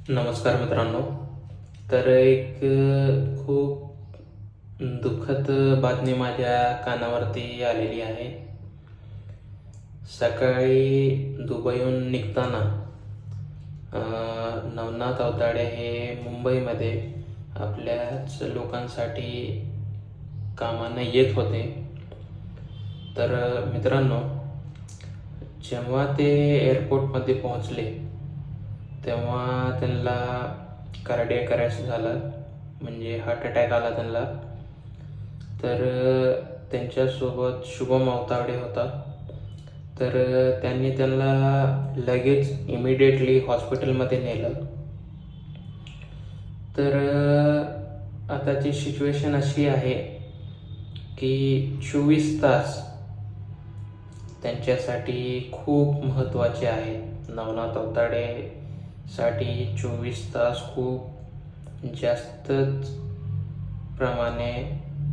नमस्कार मित्रांनो. तर एक खूप दुःखद बातमी माझ्या कानावरती आलेली आहे. सकाळी दुबईहून निघताना नवनाथ अवताडे हे मुंबईमध्ये आपल्याच लोकांसाठी कामानं येत होते. तर मित्रांनो, जेव्हा ते एअरपोर्टमध्ये पोहोचले तेव्हा त्यांना कार्डियक अरेस्ट झाला, म्हणजे हार्ट अटॅक आला त्यांना. तर त्यांच्यासोबत शुभम अवताडे होता. तर त्यांनी त्यांना लगेच इमिडिएटली हॉस्पिटलमध्ये नेलं. तर आताची सिच्युएशन अशी आहे की 24 तास त्यांच्यासाठी खूप महत्त्वाचे आहेत. नवनाथ अवताडेसाठी 24 तास खूप जास्तच प्रमाणे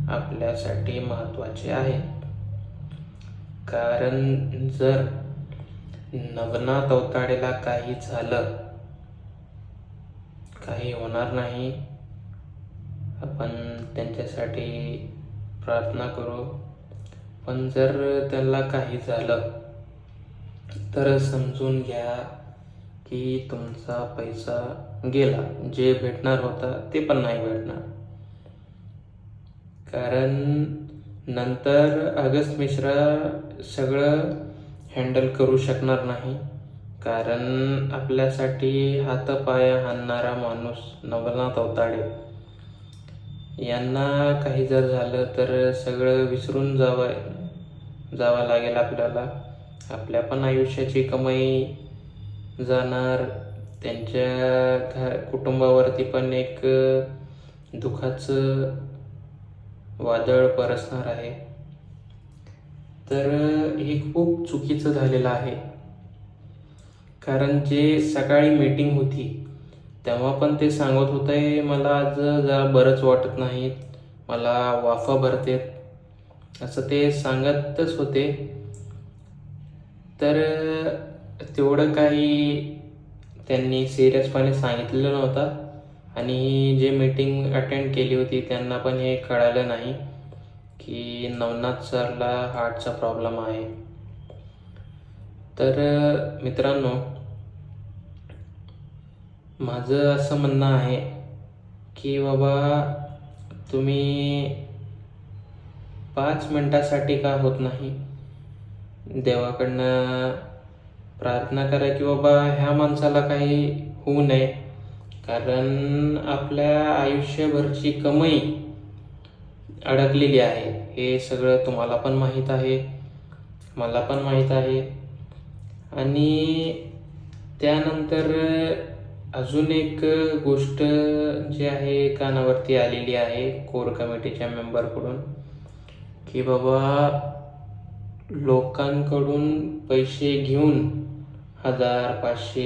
आपल्यासाठी महत्त्वाचे आहेत. कारण जर नवनाथ अवताडेला काही झालं, काही होणार नाही, आपण त्यांच्यासाठी प्रार्थना करू. पण जर त्याला काही झालं तर समजून घ्या की तुमचा पैसा गेला. जे भेटणार होता ते पण नाही भेटणार. कारण नंतर अगस्त मिश्रा सगळं हँडल करू शकणार नाही. कारण आपल्यासाठी हातपाय हाणणारा माणूस नवनाथ अवताडे यांना काही जर झालं तर सगळं विसरून जावं लागेल आपल्याला. आपल्या पण आयुष्याची कमाई जाणार, त्यांच्या कुटुंबावरती पण एक दुःखाचं वादळ बरसणार आहे. तर हे खूप चुकीचं झालेलं आहे. कारण जे सकाळी मीटिंग होती तेव्हा पण ते सांगत होते, मला आज जरा बरंच वाटत नाही, मला वाफा भरतेत, असं ते सांगतच होते. तर तेवढं काही त्यांनी सिरियसपणे सांगितलेलं नव्हतं. आणि जे मीटिंग अटेंड केली होती त्यांना पण हे कळालं नाही की नवनाथ सरला हार्टचा प्रॉब्लेम आहे. तर मित्रांनो, माझं असं म्हणणं आहे की बाबा, तुम्ही 5 मिनिटासाठी का होत नाही देवाकडनं प्रार्थना करा की बाबा ह्या माणसाला काही होऊ नये. कारण आपल्या आयुष्यभरची कमाई अडकलेली आहे, हे सगळं तुम्हाला पण माहीत आहे, मला पण माहीत आहे. आणि त्यानंतर अजून एक गोष्ट जी आहे कानावरती आलेली आहे कोर कमिटीच्या मेंबरकडून, की बाबा लोकांकडून पैसे घेऊन 1000-500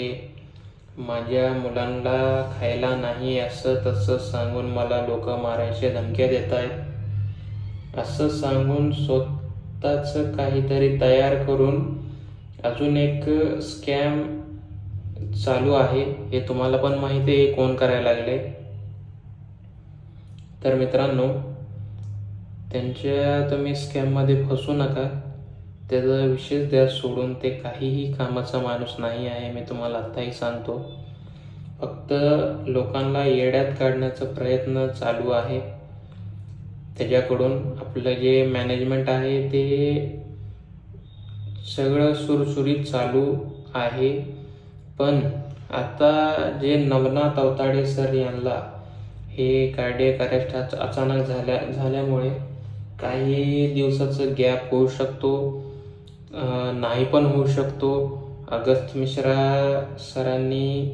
माझ्या मुलांना खायला नाही असं तसं सांगून मला लोक मारायच्या धमक्या देत आहेत. असं सांगून स्वतःचं काहीतरी तयार करून अजून एक स्कॅम चालू आहे. हे तुम्हाला पण माहिती आहे कोण करायला लागले. तर मित्रांनो, त्यांच्या तुम्ही स्कॅममध्ये फसू नका. त्याचा विशेष द्या सोडून. ते काहीही कामाचा माणूस नाही आहे, मी तुम्हाला आत्ताही सांगतो. फक्त लोकांना येड्यात काढण्याचा प्रयत्न चालू आहे त्याच्याकडून. आपलं जे मॅनेजमेंट आहे ते सगळं सुरसुरीत चालू आहे. पण आता जे नवनाथ अवताडे सर यांना हे कार्डियक अरेस्ट अचानक झाल्यामुळे काही दिवसाचं गॅप होऊ शकतो, नाही पण होऊ शकतो. अगस्त मिश्रा सरांनी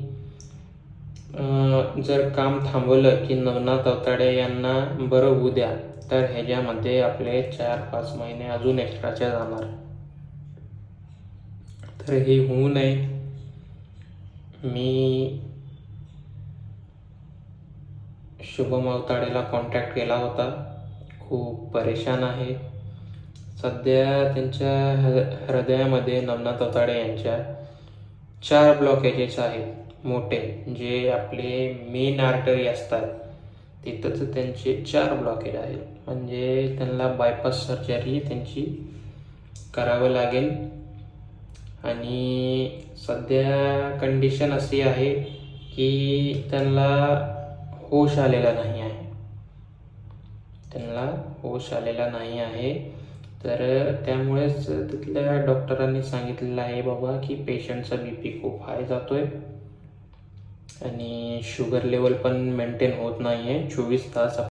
जर काम थांबवलं की नवनाथ अवताडे यांना बरं होऊ द्या, तर ह्याच्यामध्ये आपले 4-5 महिने अजून एक्स्ट्राच्या जाणार. तर हे होऊ नये. मी शुभम अवताडेला कॉन्टॅक्ट केला होता. खूप परेशान आहे सध्या. त्यांच्या हृदयामध्ये नवनाथ अवताडे यांच्या 4 ब्लॉकेजेस आहेत. मोठे जे आपले मेन आर्टरी असतात तिथंच त्यांचे 4 ब्लॉकेज आहेत. म्हणजे त्यांना बायपास सर्जरी त्यांची करावं लागेल. आणि सध्या कंडिशन अशी आहे की त्यांना होश आलेला नाही आहे. तर त्यामुळेच तिथल्या डॉक्टरांनी सांगितलेलं आहे बाबा की पेशंटचा BP खूप हाय जातोय आणि शुगर लेवल पण मेंटेन होत नाही आहे. 24 तास